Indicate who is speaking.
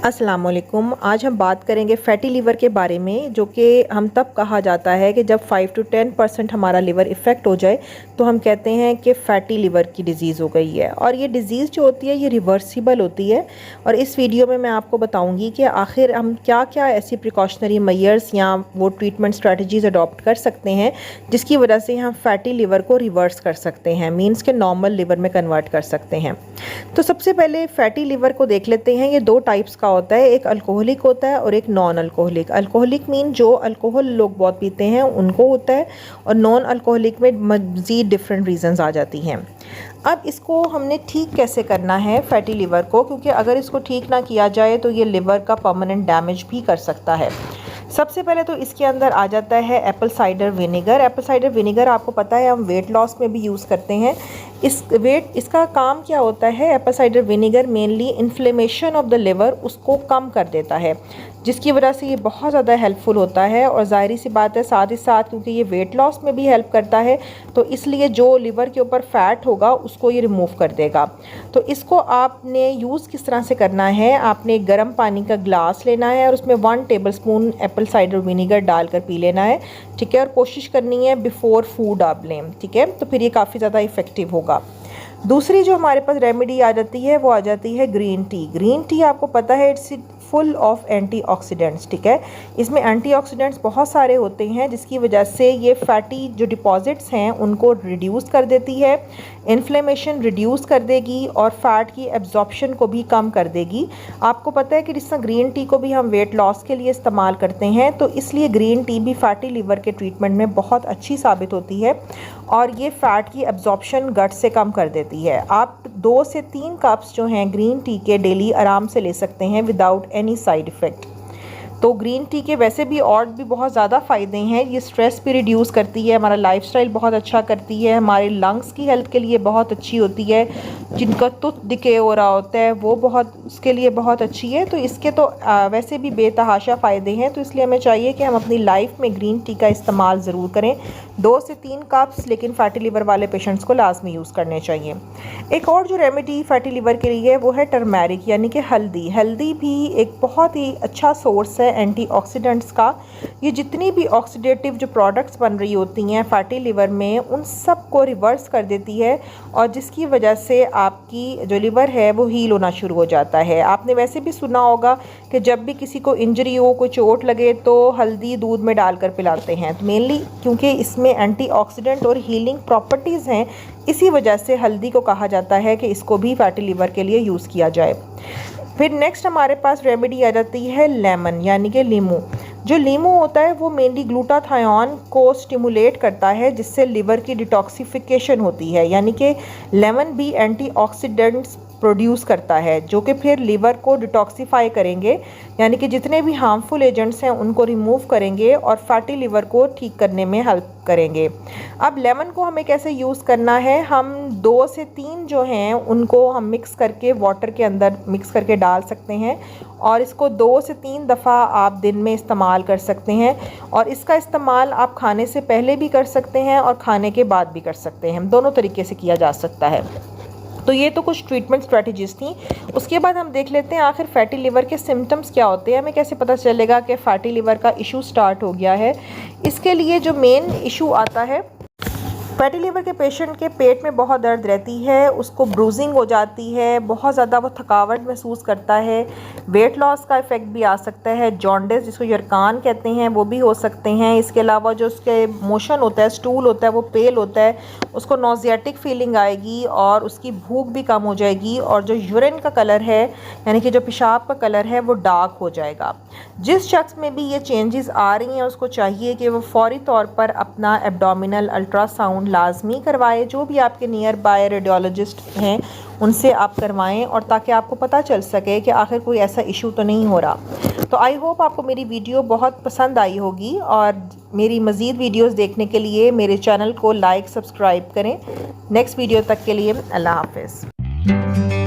Speaker 1: अस्सलाम वालेकुम। आज हम बात करेंगे फ़ैटी लीवर के बारे में, जो कि हम तब कहा जाता है कि जब 5 to 10% हमारा लिवर इफ़ेक्ट हो जाए तो हम कहते हैं कि फ़ैटी लिवर की डिज़ीज़ हो गई है। और ये डिज़ीज़ जो होती है ये रिवर्सिबल होती है। और इस वीडियो में मैं आपको बताऊंगी कि आखिर हम क्या क्या ऐसी प्रिकॉशनरी मेजर्स या वो ट्रीटमेंट स्ट्रेटजीज़ अडॉप्ट कर सकते हैं जिसकी वजह से हम फ़ैटी लिवर को रिवर्स कर सकते हैं, मीन्स के नॉर्मल लिवर में कन्वर्ट कर सकते हैं। तो सबसे पहले फ़ैटी लिवर को देख लेते हैं। ये दो टाइप्स का होता है, एक अल्कोहलिक होता है और एक नॉन अल्कोहलिक। अल्कोहलिक मीन जो अल्कोहल लोग बहुत पीते हैं उनको होता है, और नॉन अल्कोहलिक में मज़ीद डिफरेंट रीजंस आ जाती हैं। अब इसको हमने ठीक कैसे करना है फ़ैटी लिवर को, क्योंकि अगर इसको ठीक ना किया जाए तो ये लिवर का परमानेंट डैमेज भी कर सकता है। सबसे पहले तो इसके अंदर आ जाता है Apple cider vinegar. Apple cider vinegar आपको पता है हम वेट लॉस में भी यूज़ करते हैं। इसका काम क्या होता है? Apple cider vinegar mainly inflammation of the liver उसको कम कर देता है, जिसकी वजह से ये बहुत ज़्यादा हेल्पफुल होता है। और ज़ाहिर सी बात है साथ ही साथ क्योंकि ये वेट लॉस में भी हेल्प करता है तो इसलिए जो लिवर के ऊपर फैट होगा उसको ये रिमूव कर देगा। तो इसको आपने यूज़ किस तरह से करना है? आपने गर्म पानी का ग्लास लेना है और उसमें 1 टेबलस्पून एप्पल साइडर विनेगर डालकर पी लेना है, ठीक है। और कोशिश करनी है बिफ़ोर फूड आप लें, ठीक है, तो फिर ये काफ़ी ज़्यादा इफ़ेक्टिव होगा। दूसरी जो हमारे पास रेमेडी आ जाती है वो आ जाती है ग्रीन टी। ग्रीन टी आपको पता है इट्स फुल ऑफ एंटीऑक्सीडेंट्स, ठीक है। इसमें एंटीऑक्सीडेंट्स बहुत सारे होते हैं जिसकी वजह से ये फैटी जो डिपॉजिट्स हैं उनको रिड्यूस कर देती है, इन्फ्लेमेशन रिड्यूस कर देगी और फैट की एब्जॉर्प्शन को भी कम कर देगी। आपको पता है कि जिस तरह ग्रीन टी को भी हम वेट लॉस के लिए इस्तेमाल करते हैं तो इसलिए ग्रीन टी भी फैटी लिवर के ट्रीटमेंट में बहुत अच्छी साबित होती है और ये फ़ैट की एब्जॉर्प्शन गट से कम कर देती है। आप 2 से 3 कप्स जो हैं ग्रीन टी के डेली आराम से ले सकते हैं विदाउट एनी साइड इफ़ेक्ट। तो ग्रीन टी के वैसे भी और भी बहुत ज़्यादा फ़ायदे हैं। ये स्ट्रेस भी रिड्यूस करती है, हमारा लाइफस्टाइल बहुत अच्छा करती है, हमारे लंग्स की हेल्थ के लिए बहुत अच्छी होती है, जिनका टूथ डिके हो रहा होता है वो बहुत उसके लिए बहुत अच्छी है। तो इसके तो वैसे भी बेतहाशा फ़ायदे हैं, तो इसलिए हमें चाहिए कि हम अपनी लाइफ में ग्रीन टी का इस्तेमाल ज़रूर करें। 2 से 3 कप्स लेकिन फ़ैटी लिवर वाले पेशेंट्स को लाजमी यूज़ करने चाहिए। एक और जो रेमेडी फ़ैटी लिवर के लिए वो है टर्मेरिक यानी कि हल्दी। हल्दी भी एक बहुत ही अच्छा सोर्स है एंटीऑक्सीडेंट्स का। ये जितनी भी ऑक्सीडेटिव जो प्रोडक्ट्स बन रही होती हैं फैटी लिवर में उन सब को रिवर्स कर देती है और जिसकी वजह से आपकी जो लिवर है वो हील होना शुरू हो जाता है। आपने वैसे भी सुना होगा कि जब भी किसी को इंजरी हो, कोई चोट लगे तो हल्दी दूध में डालकर पिलाते हैं। तो मेनली क्योंकि इसमें एंटीऑक्सीडेंट और हीलिंग प्रॉपर्टीज़ हैं, इसी वजह से हल्दी को कहा जाता है कि इसको भी फैटी लिवर के लिए यूज़ किया जाए। फिर नेक्स्ट हमारे पास रेमेडी आ जाती है लेमन यानी कि लीमू। जो लीमू होता है वो मेनली ग्लूटाथायोन को स्टिमुलेट करता है जिससे लिवर की डिटॉक्सिफिकेशन होती है, यानी कि लेमन भी एंटीऑक्सीडेंट्स प्रोड्यूस करता है जो कि फिर लिवर को डिटॉक्सिफाई करेंगे, यानी कि जितने भी हार्मफुल एजेंट्स हैं उनको रिमूव करेंगे और फैटी लिवर को ठीक करने में हेल्प करेंगे। अब लेमन को हमें कैसे यूज़ करना है? हम 2 से 3 जो हैं उनको हम मिक्स करके वाटर के अंदर मिक्स करके डाल सकते हैं और इसको 2 से 3 दफ़ा आप दिन में इस्तेमाल कर सकते हैं। और इसका इस्तेमाल आप खाने से पहले भी कर सकते हैं और खाने के बाद भी कर सकते हैं, दोनों तरीके से किया जा सकता है। तो ये तो कुछ ट्रीटमेंट स्ट्रेटजीज़ थी। उसके बाद हम देख लेते हैं आखिर फैटी लिवर के सिम्टम्स क्या होते हैं, हमें कैसे पता चलेगा कि फैटी लिवर का इशू स्टार्ट हो गया है। इसके लिए जो मेन इशू आता है, फैटी लिवर के पेशेंट के पेट में बहुत दर्द रहती है, उसको ब्रूजिंग हो जाती है, बहुत ज़्यादा वो थकावट महसूस करता है, वेट लॉस का इफ़ेक्ट भी आ सकता है, जॉन्डिस जिसको यरकान कहते हैं वो भी हो सकते हैं। इसके अलावा जो उसके मोशन होता है, स्टूल होता है वो पेल होता है, उसको नॉजियाटिक फीलिंग आएगी और उसकी भूख भी कम हो जाएगी और जो यूरिन का कलर है यानी कि जो पेशाब का कलर है वो डार्क हो जाएगा। जिस शख्स में भी ये चेंजेस आ रही हैं उसको चाहिए कि वो फौरी तौर पर अपना एब्डोमिनल अल्ट्रासाउंड लाजमी करवाएं। जो भी आपके नियर बाय रेडियोलॉजिस्ट हैं उनसे आप करवाएं और ताकि आपको पता चल सके कि आखिर कोई ऐसा इशू तो नहीं हो रहा। तो आई होप आपको मेरी वीडियो बहुत पसंद आई होगी और मेरी मज़ीद वीडियोस देखने के लिए मेरे चैनल को लाइक सब्सक्राइब करें। नेक्स्ट वीडियो तक के लिए अल्लाह हाफ़िज़।